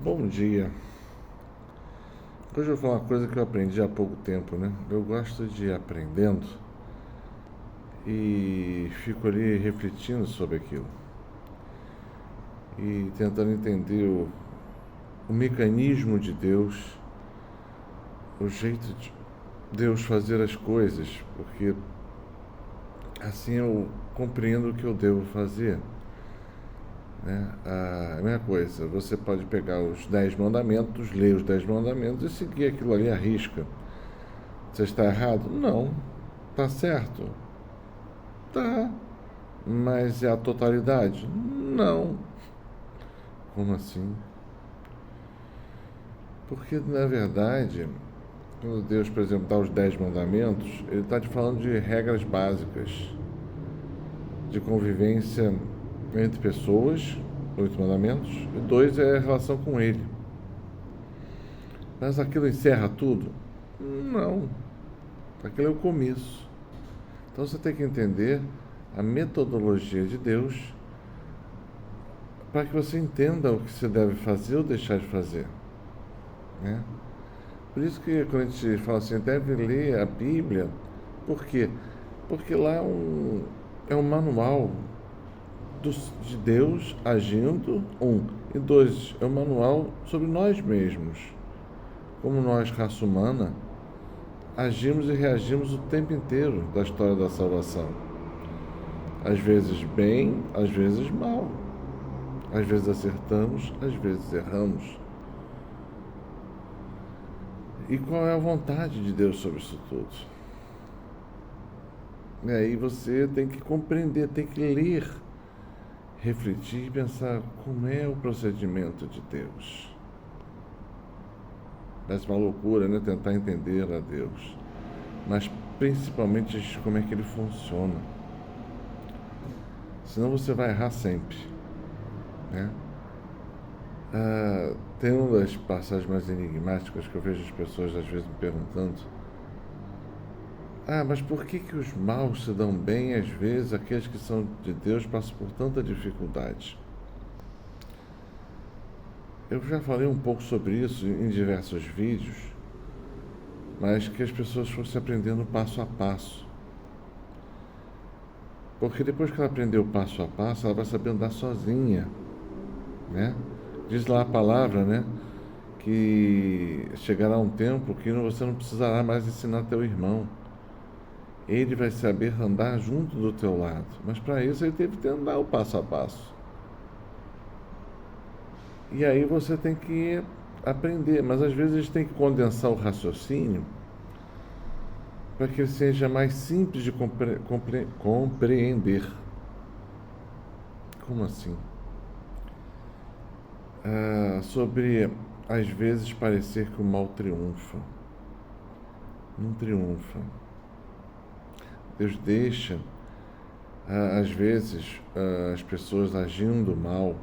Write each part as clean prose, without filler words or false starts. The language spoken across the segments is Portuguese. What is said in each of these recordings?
Bom dia. Hoje eu vou falar uma coisa que eu aprendi há pouco tempo, né? Eu gosto de ir aprendendo e fico ali refletindo sobre aquilo e tentando entender o mecanismo de Deus, o jeito de Deus fazer as coisas, porque assim eu compreendo o que eu devo fazer, né? A mesma coisa, você pode pegar os 10 mandamentos, ler os 10 mandamentos e seguir aquilo ali à risca. Você está errado? Não. Está certo? Tá. Mas é a totalidade? Não. Como assim? Porque, na verdade, quando Deus, por exemplo, dá os 10 mandamentos, Ele está te falando de regras básicas de convivência entre pessoas, 8 mandamentos, e 2 é a relação com Ele. Mas aquilo encerra tudo? Não. Aquilo é o começo. Então você tem que entender a metodologia de Deus para que você entenda o que você deve fazer ou deixar de fazer, né? Por isso que quando a gente fala assim, deve ler a Bíblia, por quê? Porque lá é um manual de Deus agindo, e dois, é um manual sobre nós mesmos, como nós, raça humana, agimos e reagimos o tempo inteiro da história da salvação. Às vezes bem, às vezes mal. Às vezes acertamos, às vezes erramos. E qual é a vontade de Deus sobre isso tudo? E aí você tem que compreender, tem que ler, refletir e pensar como é o procedimento de Deus. Parece uma loucura, né? Tentar entender a Deus. Mas principalmente como é que ele funciona. Senão você vai errar sempre, né? Tem uma das passagens mais enigmáticas que eu vejo as pessoas às vezes me perguntando: mas por que os maus se dão bem, às vezes aqueles que são de Deus passam por tanta dificuldade? Eu já falei um pouco sobre isso em diversos vídeos, mas que as pessoas fossem aprendendo passo a passo. Porque depois que ela aprendeu passo a passo, ela vai saber andar sozinha, né? Diz lá a palavra, né? Que chegará um tempo que você não precisará mais ensinar teu irmão. Ele vai saber andar junto do teu lado. Mas para isso ele teve que andar o passo a passo. E aí você tem que aprender. Mas às vezes a gente tem que condensar o raciocínio para que ele seja mais simples de compreender. Como assim? Sobre, às vezes, parecer que o mal triunfa. Não triunfa. Deus deixa, às vezes, as pessoas agindo mal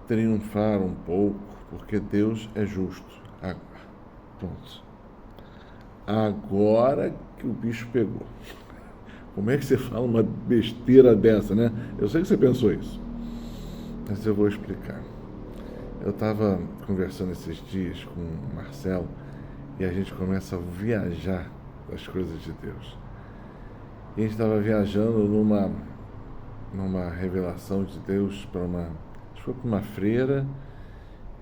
triunfar um pouco, porque Deus é justo. Pronto. Agora que o bicho pegou. Como é que você fala uma besteira dessa, né? Eu sei que você pensou isso, mas eu vou explicar. Eu estava conversando esses dias com o Marcelo e a gente começa a viajar das coisas de Deus. E a gente estava viajando numa revelação de Deus para foi para uma freira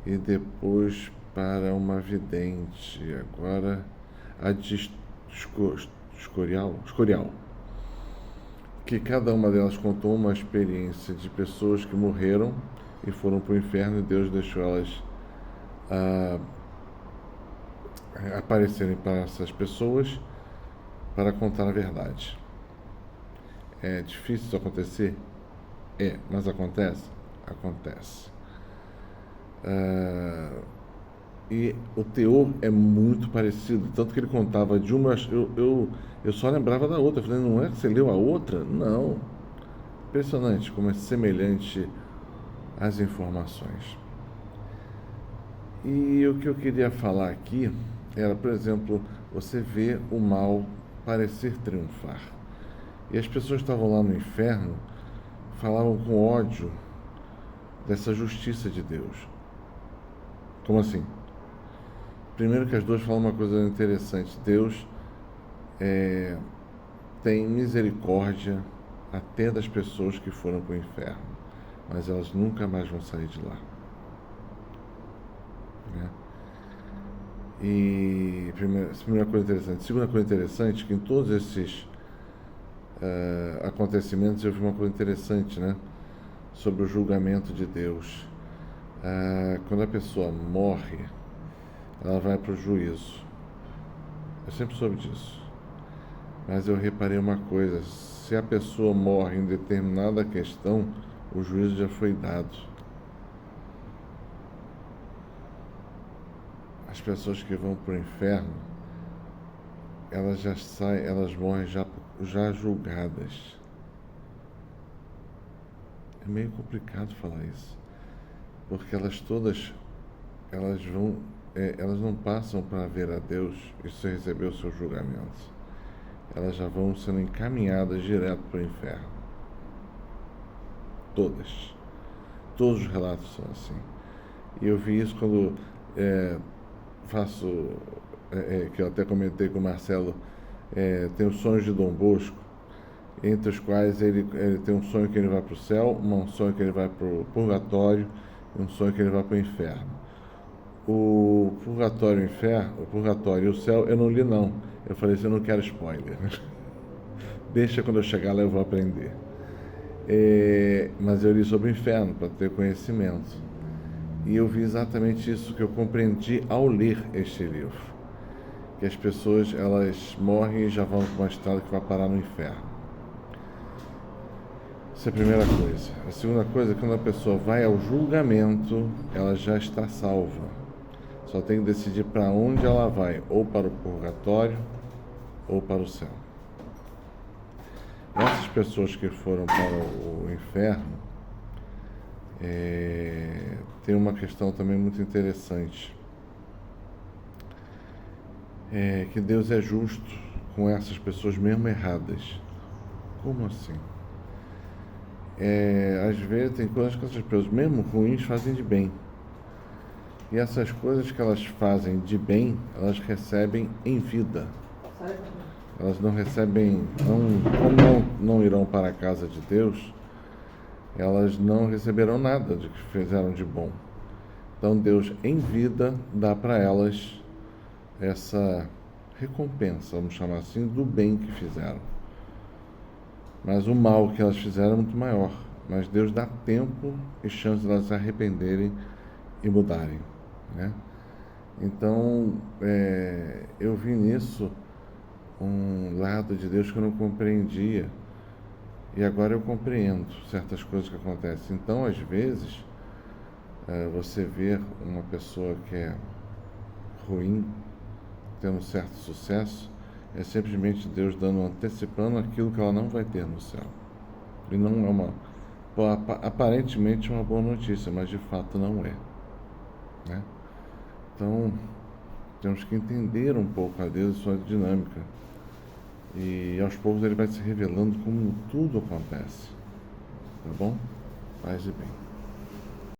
e depois para uma vidente. Agora a de Escorial, que cada uma delas contou uma experiência de pessoas que morreram e foram para o inferno, e Deus deixou elas aparecerem para essas pessoas para contar a verdade. É difícil isso acontecer? Mas acontece? Acontece. E o teor é muito parecido, tanto que ele contava de uma. Eu só lembrava da outra. Eu falei, não é que você leu a outra? Não. Impressionante como é semelhante as informações. E o que eu queria falar aqui era, por exemplo, você vê o mal parecer triunfar. E as pessoas que estavam lá no inferno falavam com ódio dessa justiça de Deus. Como assim? Primeiro que as duas falam uma coisa interessante. Deus tem misericórdia até das pessoas que foram para o inferno, mas elas nunca mais vão sair de lá. Né? E primeira coisa interessante. Segunda coisa interessante, que em todos esses acontecimentos eu vi uma coisa interessante, né? Sobre o julgamento de Deus. Quando a pessoa morre, ela vai para o juízo. Eu sempre soube disso. Mas eu reparei uma coisa: se a pessoa morre em determinada questão, o juízo já foi dado. As pessoas que vão para o inferno, elas já saem, elas morrem já julgadas. É meio complicado falar isso, porque elas não passam para ver a Deus e se receber o seu julgamento. Elas já vão sendo encaminhadas direto para o inferno. Todos os relatos são assim. E eu vi isso quando que eu até comentei com o Marcelo, tem os sonhos de Dom Bosco, entre os quais ele tem um sonho que ele vai para o céu, um sonho que ele vai para o purgatório e um sonho que ele vai para o inferno. O purgatório e o céu eu não li não. Eu falei assim, eu não quero spoiler. Deixa quando eu chegar lá eu vou aprender. Mas eu li sobre o inferno para ter conhecimento. E eu vi exatamente isso que eu compreendi ao ler este livro. Que as pessoas, elas morrem e já vão para uma estrada que vai parar no inferno. Essa é a primeira coisa. A segunda coisa é que quando a pessoa vai ao julgamento, ela já está salva. Só tem que decidir para onde ela vai, ou para o purgatório ou para o céu. Essas pessoas que foram para o inferno, tem uma questão também muito interessante. Que Deus é justo com essas pessoas mesmo erradas. Como assim? Às vezes tem coisas que essas pessoas mesmo ruins fazem de bem. E essas coisas que elas fazem de bem, elas recebem em vida. Elas não recebem, como não irão para a casa de Deus, elas não receberão nada de que fizeram de bom. Então Deus, em vida, dá para elas essa recompensa, vamos chamar assim, do bem que fizeram. Mas o mal que elas fizeram é muito maior. Mas Deus dá tempo e chance de elas se arrependerem e mudarem. Né? Então, eu vi nisso um lado de Deus que eu não compreendia. E agora eu compreendo certas coisas que acontecem. Então, às vezes, você vê uma pessoa que é ruim, tendo certo sucesso, é simplesmente Deus antecipando aquilo que ela não vai ter no céu. E não é aparentemente uma boa notícia, mas de fato não é. Né? Então, temos que entender um pouco a Deus e sua dinâmica. E aos poucos ele vai se revelando como tudo acontece. Tá bom? Paz e bem.